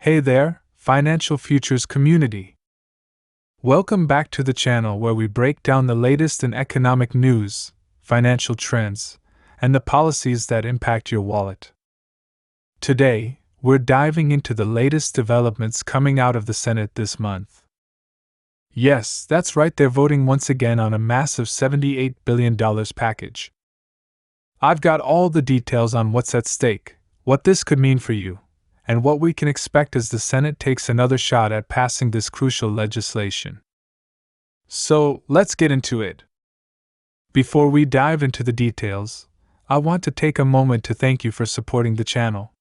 Hey there, financial futures community. Welcome back to the channel where we break down the latest in economic news, financial trends, and the policies that impact your wallet. Today, we're diving into the latest developments coming out of the Senate this month. Yes, that's right, they're voting once again on a massive $78 billion package. I've got all the details on what's at stake, what this could mean for you, and what we can expect as the Senate takes another shot at passing this crucial legislation. So, let's get into it. Before we dive into the details, I want to take a moment to thank you for supporting the channel.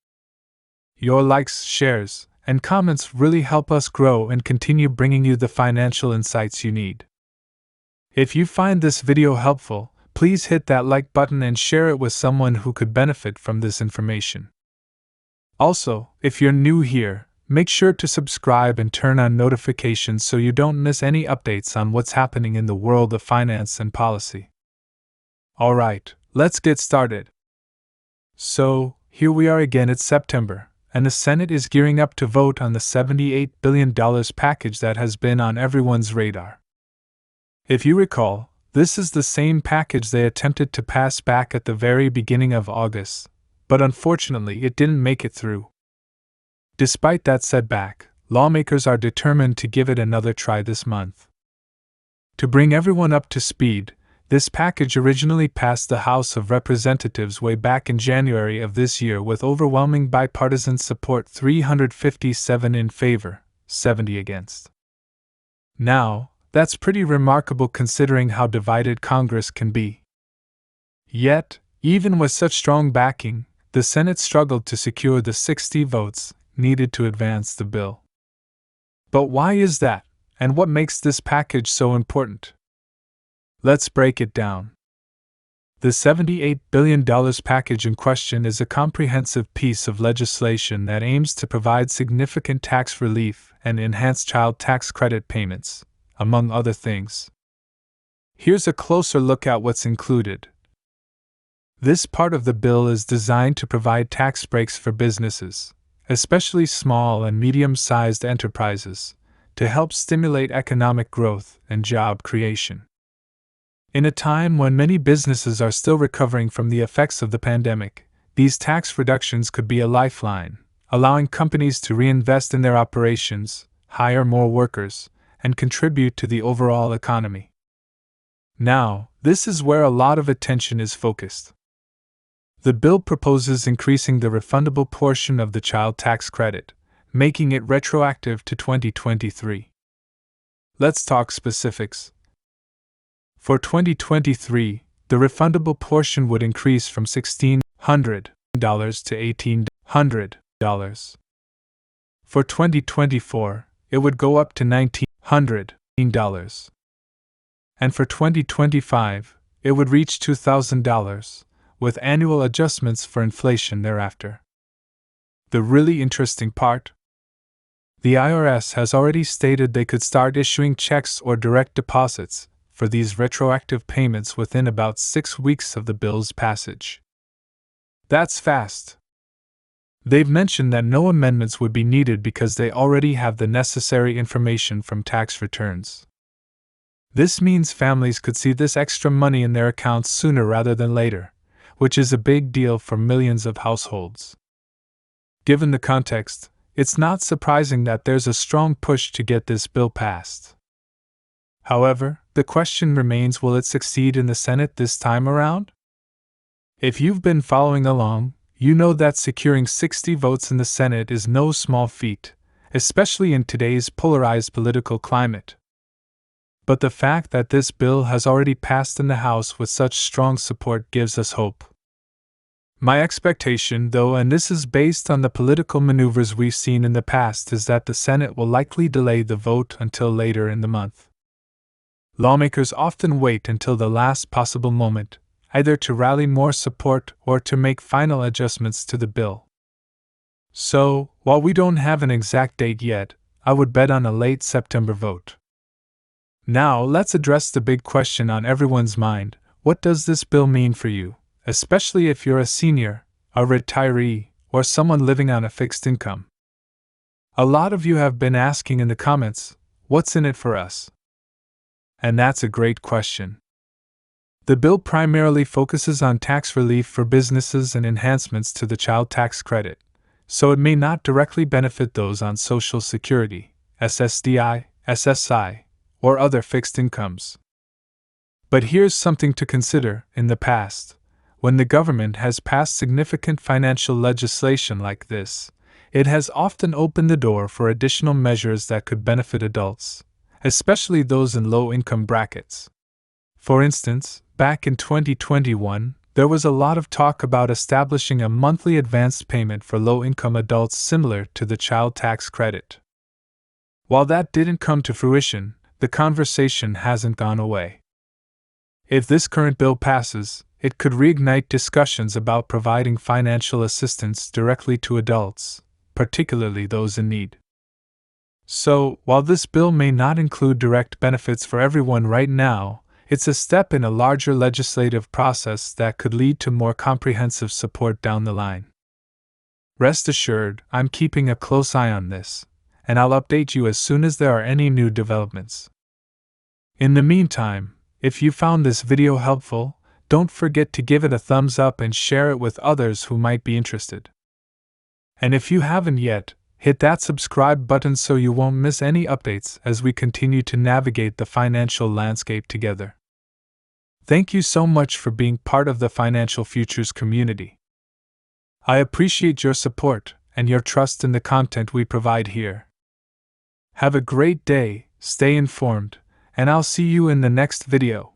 Your likes, shares, and comments really help us grow and continue bringing you the financial insights you need. If you find this video helpful, please hit that like button and share it with someone who could benefit from this information. Also, if you're new here, make sure to subscribe and turn on notifications so you don't miss any updates on what's happening in the world of finance and policy. Alright, let's get started. So, here we are again, it's September, and the Senate is gearing up to vote on the $78 billion package that has been on everyone's radar. If you recall, this is the same package they attempted to pass back at the very beginning of August, but unfortunately it didn't make it through. Despite that setback, lawmakers are determined to give it another try this month. To bring everyone up to speed, this package originally passed the House of Representatives way back in January of this year with overwhelming bipartisan support, 357 in favor, 70 against. Now, that's pretty remarkable considering how divided Congress can be. Yet, even with such strong backing, the Senate struggled to secure the 60 votes needed to advance the bill. But why is that, and what makes this package so important? Let's break it down. The $78 billion package in question is a comprehensive piece of legislation that aims to provide significant tax relief and enhance child tax credit payments, among other things. Here's a closer look at what's included. This part of the bill is designed to provide tax breaks for businesses, especially small and medium-sized enterprises, to help stimulate economic growth and job creation. In a time when many businesses are still recovering from the effects of the pandemic, these tax reductions could be a lifeline, allowing companies to reinvest in their operations, hire more workers, and contribute to the overall economy. Now, this is where a lot of attention is focused. The bill proposes increasing the refundable portion of the child tax credit, making it retroactive to 2023. Let's talk specifics. For 2023, the refundable portion would increase from $1,600 to $1,800. For 2024, it would go up to $1,900. And for 2025, it would reach $2,000. With annual adjustments for inflation thereafter. The really interesting part? The IRS has already stated they could start issuing checks or direct deposits for these retroactive payments within about 6 weeks of the bill's passage. That's fast. They've mentioned that no amendments would be needed because they already have the necessary information from tax returns. This means families could see this extra money in their accounts sooner rather than later, which is a big deal for millions of households. Given the context, it's not surprising that there's a strong push to get this bill passed. However, the question remains, will it succeed in the Senate this time around? If you've been following along, you know that securing 60 votes in the Senate is no small feat, especially in today's polarized political climate. But the fact that this bill has already passed in the House with such strong support gives us hope. My expectation, though, and this is based on the political maneuvers we've seen in the past, is that the Senate will likely delay the vote until later in the month. Lawmakers often wait until the last possible moment, either to rally more support or to make final adjustments to the bill. So, while we don't have an exact date yet, I would bet on a late September vote. Now, let's address the big question on everyone's mind: what does this bill mean for you, especially if you're a senior, a retiree, or someone living on a fixed income? A lot of you have been asking in the comments, what's in it for us? And that's a great question. The bill primarily focuses on tax relief for businesses and enhancements to the child tax credit, so it may not directly benefit those on Social Security, SSDI, SSI, or other fixed incomes. But here's something to consider. In the past, when the government has passed significant financial legislation like this, it has often opened the door for additional measures that could benefit adults, especially those in low-income brackets. For instance, back in 2021, there was a lot of talk about establishing a monthly advanced payment for low-income adults similar to the child tax credit. While that didn't come to fruition, the conversation hasn't gone away. If this current bill passes, it could reignite discussions about providing financial assistance directly to adults, particularly those in need. So, while this bill may not include direct benefits for everyone right now, it's a step in a larger legislative process that could lead to more comprehensive support down the line. Rest assured, I'm keeping a close eye on this, and I'll update you as soon as there are any new developments. In the meantime, if you found this video helpful, don't forget to give it a thumbs up and share it with others who might be interested. And if you haven't yet, hit that subscribe button so you won't miss any updates as we continue to navigate the financial landscape together. Thank you so much for being part of the Financial Futures community. I appreciate your support and your trust in the content we provide here. Have a great day, stay informed, and I'll see you in the next video.